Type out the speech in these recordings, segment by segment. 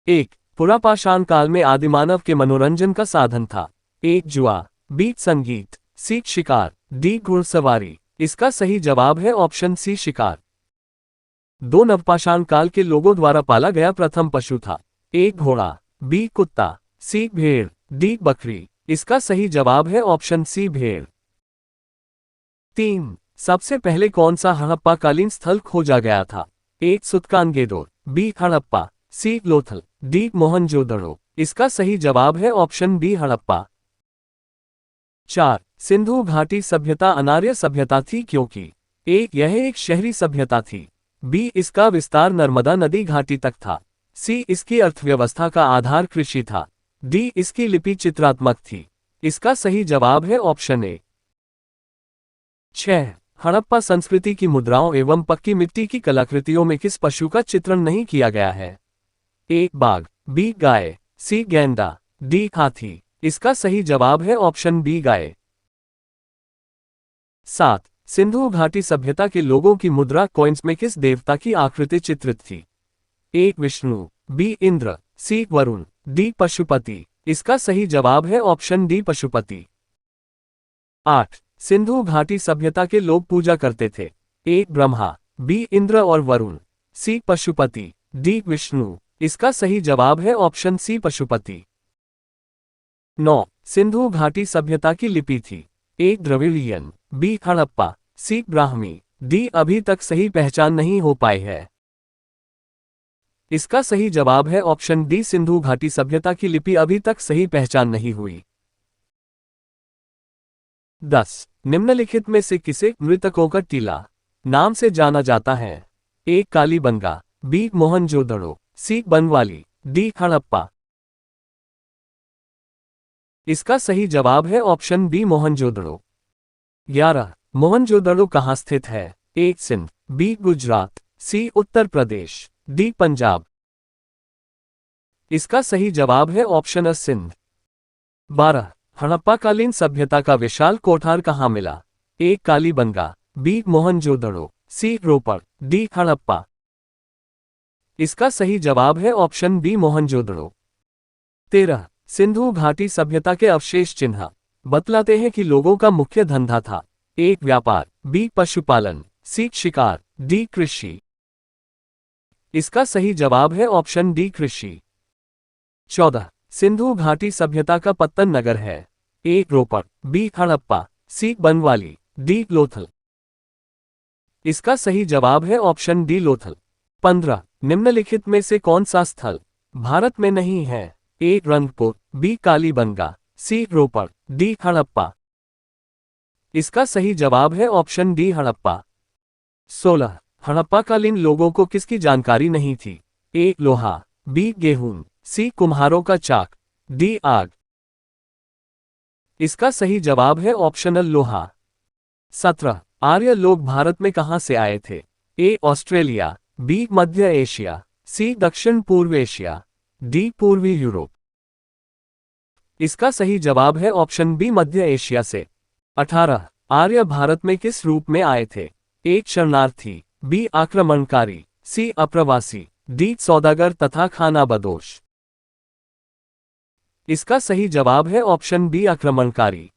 एक, पुरापाषाण काल में आदिमानव के मनोरंजन का साधन था। एक, जुआ, बी, संगीत, सी, शिकार, डी, घुड़सवारी। इसका सही जवाब है ऑप्शन सी, शिकार। दो, नवपाषाण काल के लोगों द्वारा पाला गया प्रथम पशु था। एक, घोड़ा, बी, कुत्ता, सी, भेड़, डी, बकरी। इसका सही जवाब है ऑप्शन सी, भेड़। 3, सबसे पहले कौन सा हड़प्पाकालीन स्थल खोजा गया था? एक, सुतकानगेदोर, बी, हड़प्पा, सी, लोथल, डी, मोहनजोदड़ो। इसका सही जवाब है ऑप्शन बी, हड़प्पा। 4, सिंधु घाटी सभ्यता अनार्य सभ्यता थी क्योंकि? एक, यह एक शहरी सभ्यता थी। बी, इसका विस्तार नर्मदा नदी घाटी तक था। सी, इसकी अर्थव्यवस्था का आधार कृषि था। डी, इसकी लिपि चित्रात्मक थी। इसका सही जवाब है ऑप्शन ए। 6, हड़प्पा संस्कृति की मुद्राओं एवं पक्की मिट्टी की कलाकृतियों में किस पशु का चित्रण नहीं किया गया है? एक, बाघ, बी, गाय, सी, गैंडा, डी, हाथी। इसका सही जवाब है ऑप्शन बी, गाय। 7, सिंधु घाटी सभ्यता के लोगों की मुद्रा कॉइन्स में किस देवता की आकृति चित्रित थी? एक, विष्णु, बी, इंद्र, सी, वरुण, डी, पशुपति। इसका सही जवाब है ऑप्शन डी, पशुपति। 8, सिंधु घाटी सभ्यता के लोग पूजा करते थे। एक, ब्रह्मा, बी, इंद्र और वरुण, सी, पशुपति, डी, विष्णु। इसका सही जवाब है ऑप्शन सी, पशुपति। 9, सिंधु घाटी सभ्यता की लिपि थी। एक, द्रविड़ियन, बी, हड़प्पा, सी, ब्राह्मी, डी, अभी तक सही पहचान नहीं हो पाई है। इसका सही जवाब है ऑप्शन डी, सिंधु घाटी सभ्यता की लिपि अभी तक सही पहचान नहीं हुई। 10, निम्नलिखित में से किसे मृतकों का टीला नाम से जाना जाता है? एक, कालीबंगा, बी, मोहनजोदड़ो, सी, बनवाली, डी, हड़प्पा। इसका सही जवाब है ऑप्शन बी, मोहनजोदड़ो। 11, मोहनजोदड़ो कहाँ स्थित है? एक, सिंध, बी, गुजरात, सी, उत्तर प्रदेश, डी, पंजाब। इसका सही जवाब है ऑप्शन ए, सिंध। 12, हड़प्पाकालीन सभ्यता का विशाल कोठार कहाँ मिला? एक, कालीबंगा, बी, मोहनजोदड़ो, सी, रोपड़, डी, हड़प्पा। इसका सही जवाब है ऑप्शन बी, मोहनजोदड़ो। 13, सिंधु घाटी सभ्यता के अवशेष चिन्ह बतलाते हैं कि लोगों का मुख्य धंधा था। एक, व्यापार, बी, पशुपालन, सी, शिकार, डी, कृषि। इसका सही जवाब है ऑप्शन डी, कृषि। 14, सिंधु घाटी सभ्यता का पत्तन नगर है। एक, रोपड़, बी, हड़प्पा, सी, बनवाली, डी, लोथल। इसका सही जवाब है ऑप्शन डी, लोथल। 15, निम्नलिखित में से कौन सा स्थल भारत में नहीं है? एक, रंगपुर, बी, कालीबंगा, सी, रोपड़, डी, हड़प्पा। इसका सही जवाब है ऑप्शन डी, हड़प्पा। 16, हड़प्पाकालीन लोगों को किसकी जानकारी नहीं थी? एक, लोहा, बी, गेहूं, सी, कुम्हारों का चाक, डी, आग। इसका सही जवाब है ऑप्शनल लोहा। 17, आर्य लोग भारत में कहां से आए थे? ए, ऑस्ट्रेलिया, बी, मध्य एशिया, सी, दक्षिण पूर्व एशिया, डी, पूर्वी यूरोप। इसका सही जवाब है ऑप्शन बी, मध्य एशिया से। 18, आर्य भारत में किस रूप में आए थे? एक, शरणार्थी, बी, आक्रमणकारी, सी, अप्रवासी, डी, सौदागर तथा खानाबदोश। इसका सही जवाब है ऑप्शन बी, आक्रमणकारी।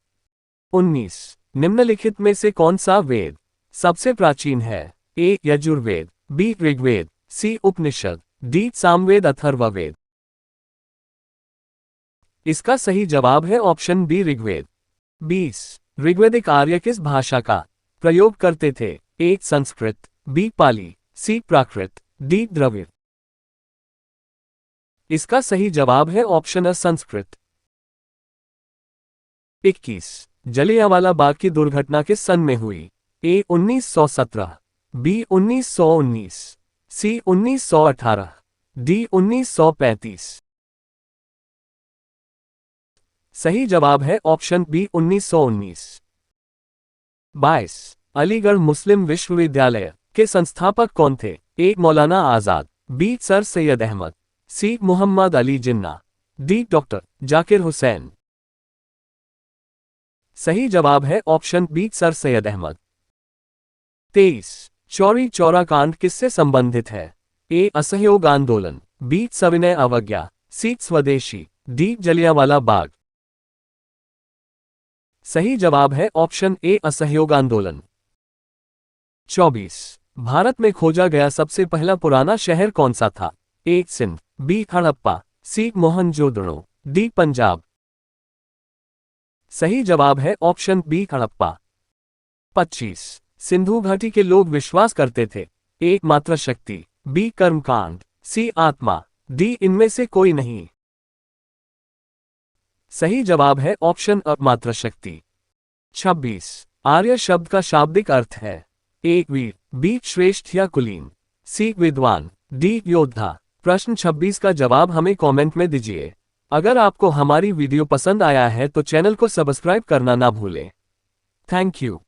19, निम्नलिखित में से कौन सा वेद सबसे प्राचीन है? ए, यजुर्वेद, बी, ऋग्वेद, सी, उपनिषद, डी, सामवेद अथर्ववेद। इसका सही जवाब है ऑप्शन बी, ऋग्वेद। 20, ऋग्वेदिक आर्य किस भाषा का प्रयोग करते थे? एक, संस्कृत, बी, पाली, सी, प्राकृत, डी, द्रविड़। इसका सही जवाब है ऑप्शन ए, संस्कृत। 21, जलियांवाला बाग की दुर्घटना किस सन में हुई? ए, 1917, बी, 1919, सी, 1918, डी, 1935। सही जवाब है ऑप्शन बी, 1919। 22, अलीगढ़ मुस्लिम विश्वविद्यालय के संस्थापक कौन थे? एक, Maulana Azad, B, sir Syed Ahmad, C, Mohammad Ali Jinnah, D, doctor Zakir Hussain. सही जवाब है option B, sir Syed Ahmad. 23, Chauri Chaura कांड किससे संबंधित है? ए, असहयोग आंदोलन, बी सविनय अवज्ञा, सी स्वदेशी, डी जलियांवाला बाग। सही जवाब है ऑप्शन ए असहयोग आंदोलन। 24। भारत में खोजा गया सबसे पहला पुराना शहर कौन सा था? ए सिंध, बी हड़प्पा, सी मोहनजोदड़ो, डी पंजाब। सही जवाब है ऑप्शन बी हड़प्पा। 25। सिंधु घाटी के लोग विश्वास करते थे? ए मात्र शक्ति, बी कर्मकांड, सी आत्मा, डी इनमें से कोई नहीं। सही जवाब है ऑप्शन अ मात्र शक्ति। 26। आर्य शब्द का शाब्दिक अर्थ है? ए वीर, बी श्रेष्ठ या कुलीन, सी विद्वान, डी योद्धा। प्रश्न 26 का जवाब हमें कमेंट में दीजिए। अगर आपको हमारी वीडियो पसंद आया है तो चैनल को सब्सक्राइब करना ना भूलें। Thank you.